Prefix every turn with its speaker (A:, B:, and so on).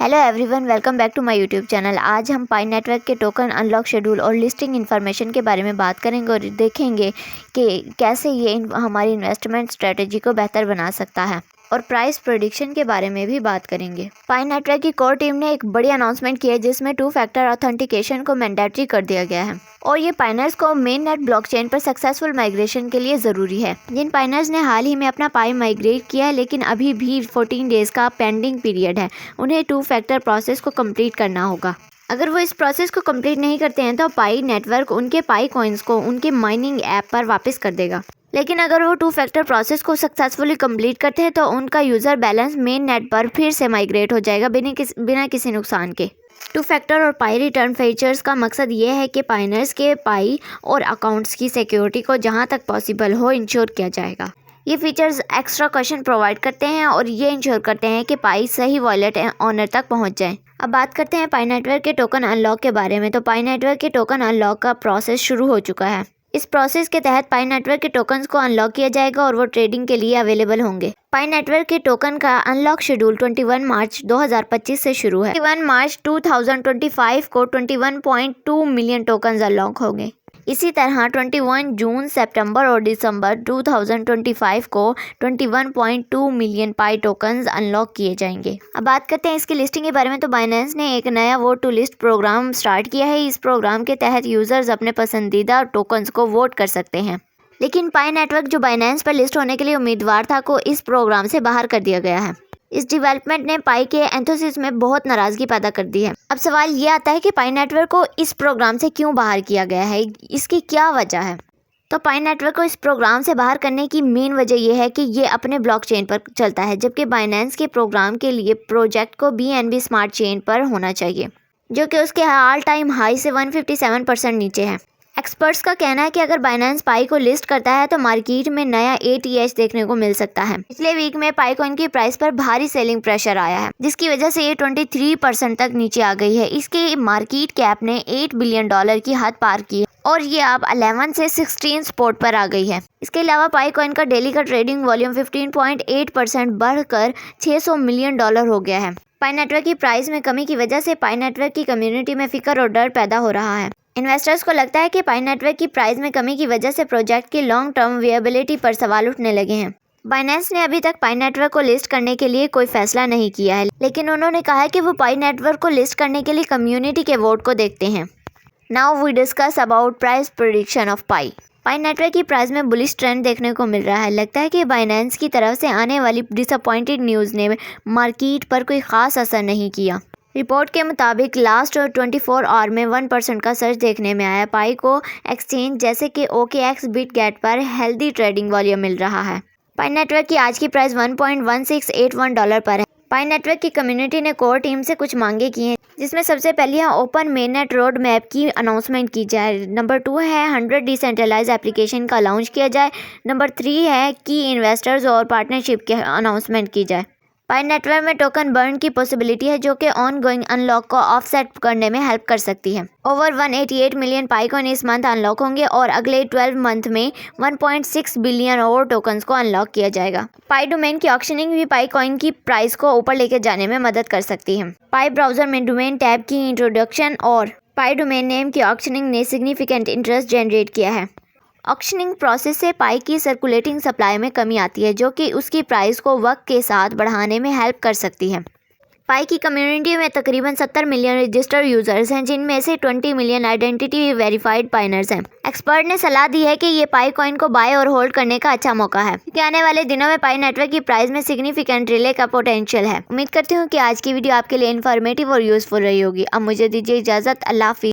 A: Hello everyone, welcome back to my YouTube channel. आज हम Pi network के token unlock schedule और listing information के बारे में बात करेंगे और देखेंगे कि कैसे ये हमारी इन्वेस्टमेंट स्ट्रेटजी को बेहतर बना सकता है, और प्राइस प्रेडिक्शन के बारे में भी बात करेंगे। पाई नेटवर्क की कोर टीम ने एक बड़ी अनाउंसमेंट की है जिसमें 2 फैक्टर ऑथेंटिकेशन को मैंडेटरी कर दिया गया है, और ये पाइनर्स को मेन नेट ब्लॉकचेन पर सक्सेसफुल माइग्रेशन के लिए ज़रूरी है। जिन पाइनर्स ने हाल ही में अपना पाई माइग्रेट किया है लेकिन अभी भी 14 डेज का पेंडिंग पीरियड है, उन्हें 2 फैक्टर प्रोसेस को कंप्लीट करना होगा। अगर वो इस प्रोसेस को कंप्लीट नहीं करते हैं तो पाई नेटवर्क उनके पाई कॉइन्स को उनके माइनिंग ऐप पर वापस कर देगा। लेकिन अगर वो 2 फैक्टर प्रोसेस को सक्सेसफुली कंप्लीट करते हैं तो उनका यूज़र बैलेंस मेन नेट पर फिर से माइग्रेट हो जाएगा बिना किसी नुकसान के। 2 फैक्टर और पाई रिटर्न फीचर्स का मकसद ये है कि पाइनर्स के पाई और अकाउंट्स की सिक्योरिटी को जहां तक पॉसिबल हो इंश्योर किया जाएगा। ये फीचर्स एक्स्ट्रा क्वेश्चन प्रोवाइड करते हैं और ये इंश्योर करते हैं कि पाई सही वॉलेट ऑनर तक पहुंच जाए। अब बात करते हैं पाई नेटवर्क के टोकन अनलॉक के बारे में। तो पाई नेटवर्क के टोकन अनलॉक का प्रोसेस शुरू हो चुका है। इस प्रोसेस के तहत पाई नेटवर्क के टोकन्स को अनलॉक किया जाएगा और वो ट्रेडिंग के लिए अवेलेबल होंगे। पाई नेटवर्क के टोकन का अनलॉक शेड्यूल 21 मार्च 2025 से शुरू है। 21 मार्च 2025 को 21.2 मिलियन टोकन्स अनलॉक होंगे। इसी तरह 21 जून, सितंबर और दिसंबर 2025 को 21.2 मिलियन पाई टोकन्स अनलॉक किए जाएंगे। अब बात करते हैं इसकी लिस्टिंग के बारे में। तो बाइनेंस ने एक नया vote to list program start किया है। इस प्रोग्राम के तहत यूजर्स अपने पसंदीदा टोकन्स को वोट कर सकते हैं। लेकिन पाई नेटवर्क जो बाइनेंस पर लिस्ट होने के लिए उम्मीदवार था को इस प्रोग्राम से बाहर कर दिया गया है। इस डेवलपमेंट ने पाई के एंथुसियास्ट में बहुत नाराजगी पैदा कर दी है। अब सवाल ये आता है कि पाई नेटवर्क को इस प्रोग्राम से क्यों बाहर किया गया है, इसकी क्या वजह है। तो पाई नेटवर्क को इस प्रोग्राम से बाहर करने की मेन वजह यह है कि ये अपने ब्लॉकचेन पर चलता है, जबकि बाइनेंस के प्रोग्राम के लिए प्रोजेक्ट को BNB स्मार्ट चेन पर होना चाहिए, जो कि उसके ऑल टाइम हाई से 157% नीचे है। एक्सपर्ट्स का कहना है कि अगर बाइनेंस पाई को लिस्ट करता है तो मार्केट में नया ATH देखने को मिल सकता है। पिछले वीक में पाई कॉइन की प्राइस पर भारी सेलिंग प्रेशर आया है, जिसकी वजह से ये 23% तक नीचे आ गई है। इसके मार्केट कैप ने $8 बिलियन की हद पार की और ये अब 11 से 16 स्पॉट पर आ गई है। इसके अलावा पाई कॉइन का डेली का ट्रेडिंग वॉल्यूम 15.8% बढ़कर $600 मिलियन हो गया है। पाई नेटवर्क की प्राइस में कमी की वजह से पाई नेटवर्क की कम्युनिटी में फिक्र और डर पैदा हो रहा है। इन्वेस्टर्स को लगता है कि पाई नेटवर्क की प्राइस में कमी की वजह से प्रोजेक्ट की लॉन्ग टर्म विएबिलिटी पर सवाल उठने लगे हैं। बाइनेंस ने अभी तक पाई नेटवर्क को लिस्ट करने के लिए कोई फैसला नहीं किया है, लेकिन उन्होंने कहा है कि वो पाई नेटवर्क को लिस्ट करने के लिए कम्युनिटी के वोट को देखते हैं। Now we discuss about price prediction of Pi. Pi network की प्राइस में बुलिश ट्रेंड देखने को मिल रहा है। लगता है कि बाइनेंस की तरफ से आने वाली डिसअपॉइंटेड न्यूज़ ने मार्केट पर कोई खास असर नहीं किया। रिपोर्ट के मुताबिक लास्ट 24 आवर में 1% का सर्च देखने में आया। पाई को एक्सचेंज जैसे कि OKX बिटगेट पर हेल्दी ट्रेडिंग वॉल्यूम मिल रहा है। पाई नेटवर्क की आज की प्राइस $1.1681 पर है। पाई नेटवर्क की कम्युनिटी ने कोर टीम से कुछ मांगे की हैं, जिसमें सबसे पहले है ओपन मेननेट रोड मैप की अनाउंसमेंट की जाए। नंबर 2 है 100 डिसेंट्रलाइज एप्लीकेशन का लॉन्च किया जाए। नंबर 3 है कि इन्वेस्टर्स और पार्टनरशिप की अनाउंसमेंट की जाए। पाई नेटवर्क में टोकन बर्न की पॉसिबिलिटी है, जो कि ऑन गोइंग अनलॉक को ऑफसेट करने में हेल्प कर सकती है। ओवर 188 मिलियन पाई कॉइन इस मंथ अनलॉक होंगे और अगले 12 मंथ में 1.6 बिलियन और टोकन्स को अनलॉक किया जाएगा। पाई डोमेन की ऑक्शनिंग भी पाई कॉइन की प्राइस को ऊपर लेकर जाने में मदद कर सकती है। पाई ब्राउजर में डोमेन टैब की इंट्रोडक्शन और पाई डोमेन नेम की ऑक्शनिंग ने सिग्निफिकेंट इंटरेस्ट जनरेट किया है। ऑक्शनिंग प्रोसेस से पाई की सर्कुलेटिंग सप्लाई में कमी आती है, जो कि उसकी प्राइस को वक्त के साथ बढ़ाने में हेल्प कर सकती है। पाई की कम्युनिटी में तकरीबन 70 मिलियन रजिस्टर्ड यूजर्स हैं, जिनमें से 20 मिलियन आइडेंटिटी वेरीफाइड पाइनर्स हैं। एक्सपर्ट ने सलाह दी है कि ये पाई कॉइन को बाय और होल्ड करने का अच्छा मौका है, क्योंकि आने वाले दिनों में पाई नेटवर्क की प्राइस में सिग्निफिकेंट रिले का पोटेंशियल है। उम्मीद करती हूँ कि आज की वीडियो आपके लिए इन्फॉर्मेटिव और यूजफुल रही होगी। अब मुझे दीजिए इजाजत। अल्लाह हाफिज़।